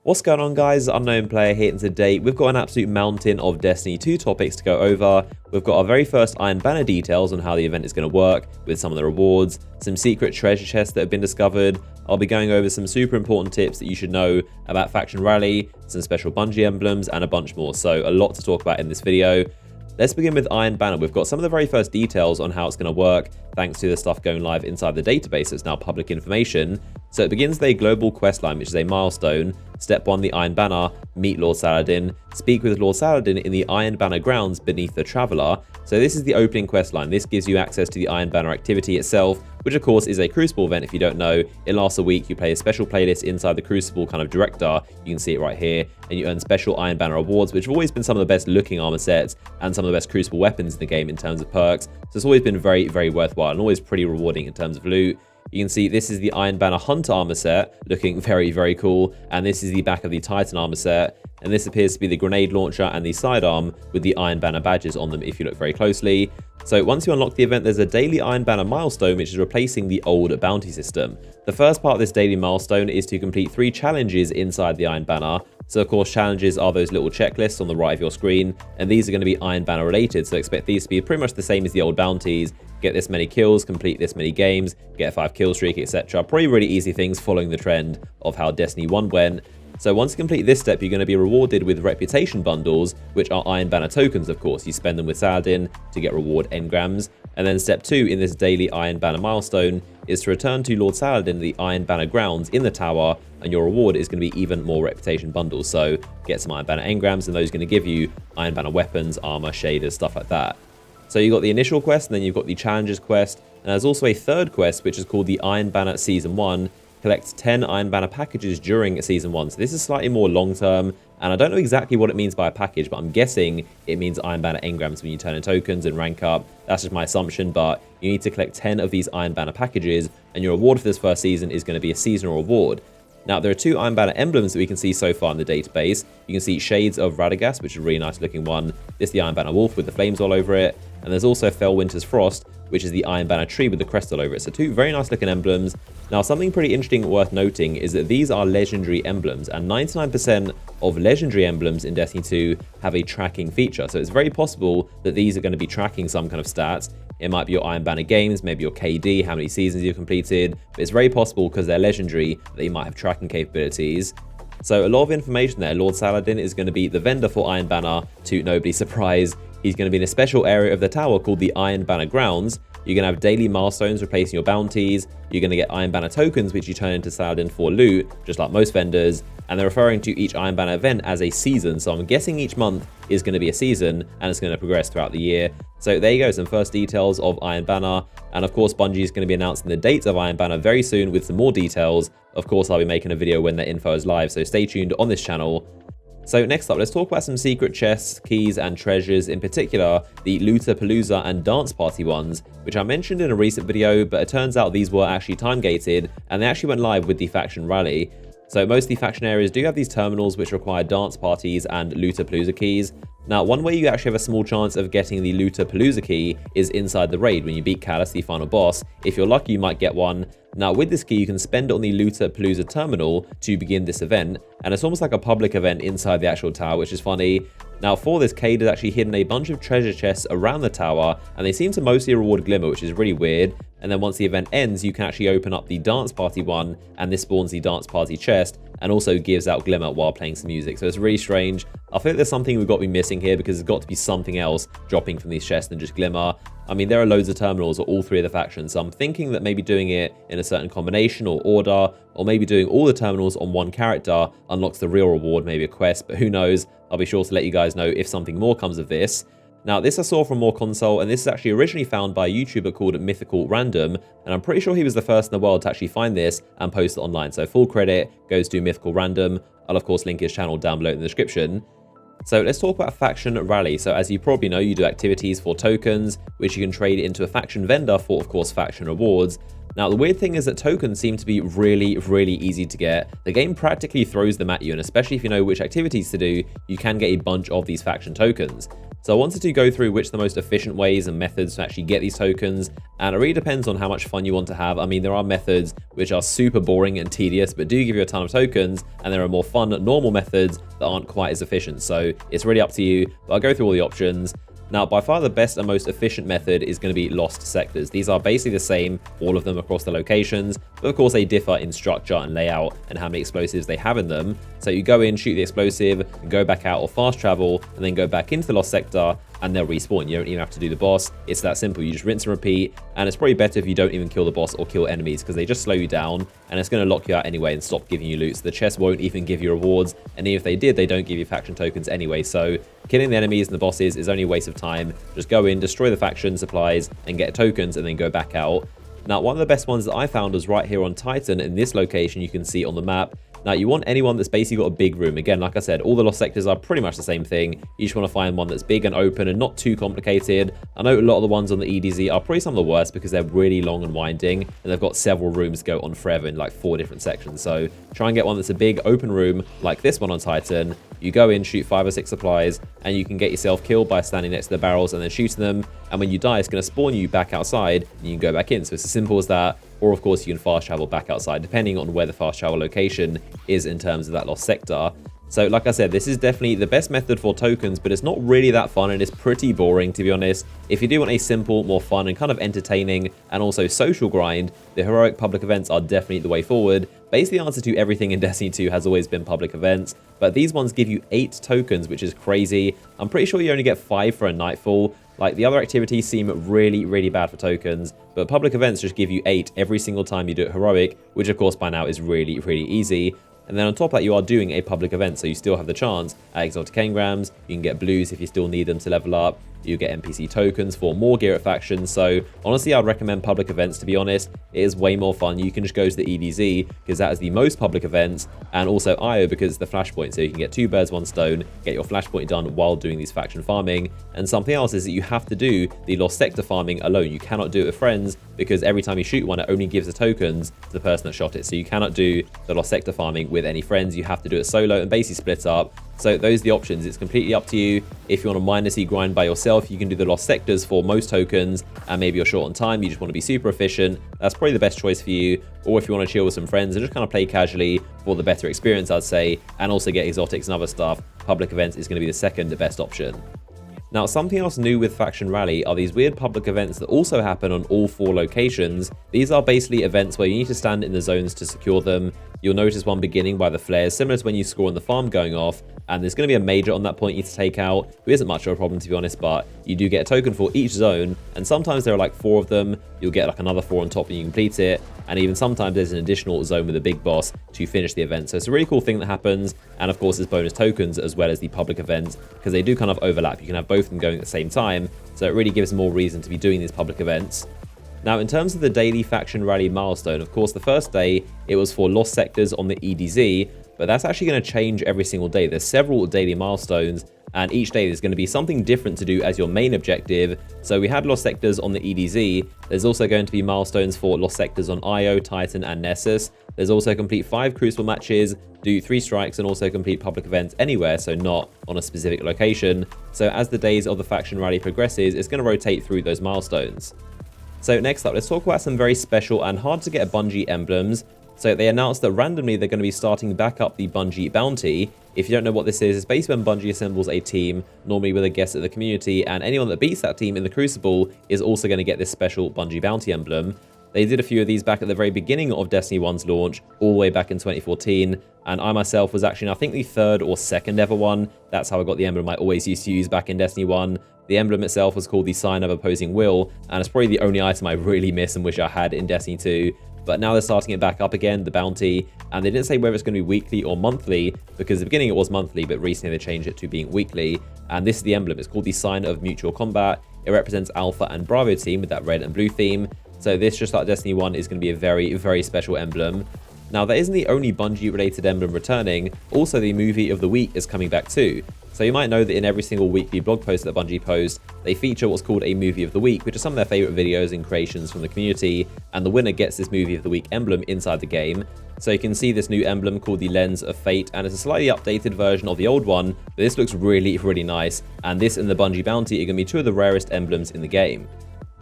What's going on, guys? Unknown Player here, and today we've got an absolute mountain of Destiny 2 topics to go over. We've got our very first Iron Banner details on how the event is going to work with some of the rewards, some secret treasure chests that have been discovered. I'll be going over some super important tips that you should know about Faction Rally, some special Bungie emblems, and a bunch more. So a lot to talk about in this video. Let's begin with Iron Banner. We've got some of the very first details on how it's going to work, thanks to the stuff going live inside the database that's now public information. So it begins with a global quest line, which is a milestone. Step 1, the Iron Banner, meet Lord Saladin, speak with Lord Saladin in the Iron Banner grounds beneath the Traveler. So this is the opening quest line. This gives you access to the Iron Banner activity itself, which of course is a Crucible event. If you don't know, it lasts a week. You play a special playlist inside the Crucible kind of director. You can see it right here, and you earn special Iron Banner awards, which have always been some of the best looking armor sets and some of the best Crucible weapons in the game in terms of perks. So it's always been very, very worthwhile and always pretty rewarding in terms of loot. You can see this is the Iron Banner Hunter armor set, looking very, very cool. And this is the back of the Titan armor set. And this appears to be the grenade launcher and the sidearm with the Iron Banner badges on them if you look very closely. So once you unlock the event, there's a daily Iron Banner milestone, which is replacing the old bounty system. The first part of this daily milestone is to complete 3 challenges inside the Iron Banner. So of course, challenges are those little checklists on the right of your screen, and these are going to be Iron Banner related. So expect these to be pretty much the same as the old bounties. Get this many kills, complete this many games, get a 5 kill streak, etc. Probably really easy things following the trend of how Destiny 1 went. So once you complete this step, you're going to be rewarded with reputation bundles, which are Iron Banner tokens, of course. You spend them with Saladin to get reward engrams. And then step 2 in this daily Iron Banner milestone is to return to Lord Saladin the Iron Banner grounds in the tower, and your reward is going to be even more reputation bundles. So get some Iron Banner engrams, and those are going to give you Iron Banner weapons, armor, shaders, stuff like that. So you've got the initial quest, and then you've got the challenges quest, and there's also a third quest, which is called the Iron Banner Season 1. Collect 10 Iron Banner packages during Season 1. So this is slightly more long-term, and I don't know exactly what it means by a package, but I'm guessing it means Iron Banner engrams when you turn in tokens and rank up. That's just my assumption, but you need to collect 10 of these Iron Banner packages, and your reward for this first season is going to be a seasonal reward. Now, there are 2 Iron Banner emblems that we can see so far in the database. You can see Shades of Radagast, which is a really nice looking one. This is the Iron Banner Wolf with the flames all over it. And there's also Fellwinter's Frost, which is the Iron Banner tree with the crest all over it. So 2 very nice looking emblems. Now, something pretty interesting worth noting is that these are legendary emblems, and 99% of legendary emblems in Destiny 2 have a tracking feature. So it's very possible that these are going to be tracking some kind of stats. It might be your Iron Banner games, maybe your KD, how many seasons you've completed, but it's very possible because they're legendary that they might have tracking capabilities. So a lot of information there. Lord Saladin is going to be the vendor for Iron Banner, to nobody's surprise. He's going to be in a special area of the tower called the Iron Banner Grounds. You're going to have daily milestones replacing your bounties. You're going to get Iron Banner tokens, which you turn into Saladin for loot, just like most vendors. And they're referring to each Iron Banner event as a season. So I'm guessing each month is going to be a season, and it's going to progress throughout the year. So there you go, some first details of Iron Banner. And of course, Bungie is going to be announcing the dates of Iron Banner very soon with some more details. Of course, I'll be making a video when that info is live, so stay tuned on this channel. So next up, let's talk about some secret chests, keys, and treasures, in particular the Looter Palooza and Dance Party ones, which I mentioned in a recent video, but it turns out these were actually time-gated, and they actually went live with the Faction Rally. So most of the faction areas do have these terminals which require dance parties and Looter Palooza keys. Now, one way you actually have a small chance of getting the Looter Palooza key is inside the raid when you beat Callus, the final boss. If you're lucky, you might get one. Now, with this key, you can spend it on the Looter Palooza terminal to begin this event, and it's almost like a public event inside the actual tower, which is funny. Now, for this, Cade has actually hidden a bunch of treasure chests around the tower, and they seem to mostly reward Glimmer, which is really weird. And then once the event ends, you can actually open up the Dance Party one, and this spawns the Dance Party chest, and also gives out Glimmer while playing some music. So it's really strange. I feel like there's something we've got to be missing here, because there's got to be something else dropping from these chests than just Glimmer. I mean, there are loads of terminals at all 3 of the factions, so I'm thinking that maybe doing it in a certain combination or order, or maybe doing all the terminals on one character unlocks the real reward, maybe a quest, but who knows. I'll be sure to let you guys know if something more comes of this. Now, this I saw from More Console, and this is actually originally found by a YouTuber called Mythical Random, and I'm pretty sure he was the first in the world to actually find this and post it online. So full credit goes to Mythical Random. I'll of course link his channel down below in the description. So let's talk about Faction Rally. So as you probably know, you do activities for tokens, which you can trade into a faction vendor for, of course, faction rewards. Now, the weird thing is that tokens seem to be really, really easy to get. The game practically throws them at you, and especially if you know which activities to do, you can get a bunch of these faction tokens. So I wanted to go through which are the most efficient ways and methods to actually get these tokens, and it really depends on how much fun you want to have. I mean, there are methods which are super boring and tedious, but do give you a ton of tokens, and there are more fun, normal methods that aren't quite as efficient. So it's really up to you, but I'll go through all the options. Now, by far the best and most efficient method is going to be lost sectors. These are basically the same, all of them across the locations, but of course they differ in structure and layout and how many explosives they have in them. So you go in, shoot the explosive, go back out or fast travel, and then go back into the lost sector, and they'll respawn. You don't even have to do the boss. It's that simple. You just rinse and repeat, and it's probably better if you don't even kill the boss or kill enemies, because they just slow you down, and it's going to lock you out anyway and stop giving you loot. So the chests won't even give you rewards, and even if they did, they don't give you faction tokens anyway. So killing the enemies and the bosses is only a waste of time. Just go in, destroy the faction supplies, and get tokens, and then go back out. Now, one of the best ones that I found was right here on Titan in this location you can see on the map. Now, you want anyone that's basically got a big room. Again, like I said, all the lost sectors are pretty much the same thing. You just want to find one that's big and open and not too complicated. I know a lot of the ones on the EDZ are probably some of the worst because they're really long and winding, and they've got several rooms to go on forever in like 4 different sections. So try and get one that's a big open room like this one on Titan. You go in, shoot 5 or 6 supplies, and you can get yourself killed by standing next to the barrels and then shooting them. And when you die, it's going to spawn you back outside, and you can go back in. So it's as simple as that. Or of course you can fast travel back outside, depending on where the fast travel location is in terms of that lost sector. So like I said, this is definitely the best method for tokens, but it's not really that fun and it's pretty boring, to be honest. If you do want a simple, more fun and kind of entertaining and also social grind, the heroic public events are definitely the way forward. Basically, the answer to everything in Destiny 2 has always been public events, but these ones give you 8 tokens, which is crazy. I'm pretty sure you only get 5 for a nightfall. Like, the other activities seem really, really bad for tokens, but public events just give you 8 every single time you do it heroic, which of course by now is really, really easy. And then on top of that, you are doing a public event, so you still have the chance at exotic engrams. You can get blues if you still need them to level up. You get NPC tokens for more gear at factions. So honestly, I'd recommend public events, to be honest. It is way more fun. You can just go to the EDZ because that is the most public events, and also IO because it's the flashpoint. So you can get 2 birds, 1 stone, get your flashpoint done while doing these faction farming. And something else is that you have to do the lost sector farming alone. You cannot do it with friends because every time you shoot one, it only gives the tokens to the person that shot it. So you cannot do the lost sector farming with any friends. You have to do it solo and basically split up. So those are the options. It's completely up to you. If you want to mindlessly grind by yourself, you can do the lost sectors for most tokens, and maybe you're short on time, you just want to be super efficient. That's probably the best choice for you. Or if you want to chill with some friends and just kind of play casually for the better experience, I'd say, and also get exotics and other stuff, public events is going to be the second best option. Now, something else new with Faction Rally are these weird public events that also happen on all 4 locations. These are basically events where you need to stand in the zones to secure them. You'll notice one beginning by the flares, similar to when you score on the farm going off, and there's going to be a major on that point you need to take out, who isn't much of a problem, to be honest, but you do get a token for each zone, and sometimes there are like 4 of them. You'll get like another 4 on top when you complete it, and even sometimes there's an additional zone with a big boss to finish the event. So it's a really cool thing that happens, and of course there's bonus tokens as well as the public events, because they do kind of overlap. You can have both of them going at the same time, so it really gives more reason to be doing these public events. Now, in terms of the daily Faction Rally milestone, of course, the first day, it was for lost sectors on the EDZ, but that's actually going to change every single day. There's several daily milestones, and each day there's going to be something different to do as your main objective. So we had lost sectors on the EDZ. There's also going to be milestones for lost sectors on IO, Titan, and Nessus. There's also complete 5 Crucible matches, do 3 strikes, and also complete public events anywhere, so not on a specific location. So as the days of the Faction Rally progresses, it's going to rotate through those milestones. So next up, let's talk about some very special and hard to get Bungie emblems. So they announced that randomly they're going to be starting back up the Bungie Bounty. If you don't know what this is, it's basically when Bungie assembles a team, normally with a guest of the community, and anyone that beats that team in the Crucible is also going to get this special Bungie Bounty emblem. They did a few of these back at the very beginning of Destiny 1's launch, all the way back in 2014, and I myself was actually, I think, the 3rd or 2nd ever one. That's how I got the emblem I always used to use back in Destiny 1. The emblem itself was called the Sign of Opposing Will, and it's probably the only item I really miss and wish I had in Destiny 2. But now they're starting it back up again, the bounty, and they didn't say whether it's going to be weekly or monthly, because at the beginning it was monthly, but recently they changed it to being weekly. And this is the emblem. It's called the Sign of Mutual Combat. It represents Alpha and Bravo team with that red and blue theme. So this, just like Destiny 1, is going to be a very, very special emblem. Now, that isn't the only Bungie-related emblem returning. Also, the movie of the week is coming back too. So you might know that in every single weekly blog post that Bungie posts, they feature what's called a Movie of the Week, which are some of their favorite videos and creations from the community, and the winner gets this Movie of the Week emblem inside the game. So you can see this new emblem called the Lens of Fate, and it's a slightly updated version of the old one, but this looks really, really nice, and this and the Bungie Bounty are going to be two of the rarest emblems in the game.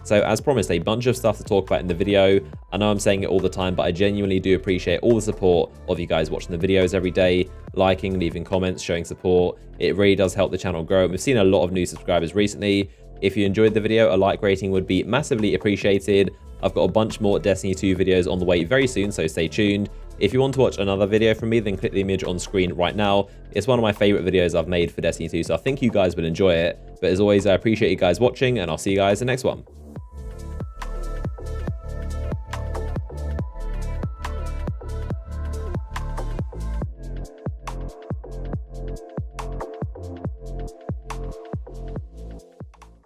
So as promised, a bunch of stuff to talk about in the video. I know I'm saying it all the time, but I genuinely do appreciate all the support of you guys watching the videos every day, liking, leaving comments, showing support. It really does help the channel grow. We've seen a lot of new subscribers recently. If you enjoyed the video, a like rating would be massively appreciated. I've got a bunch more Destiny 2 videos on the way very soon, so stay tuned. If you want to watch another video from me, then click the image on screen right now. It's one of my favorite videos I've made for Destiny 2, so I think you guys will enjoy it. But as always, I appreciate you guys watching, and I'll see you guys in the next one.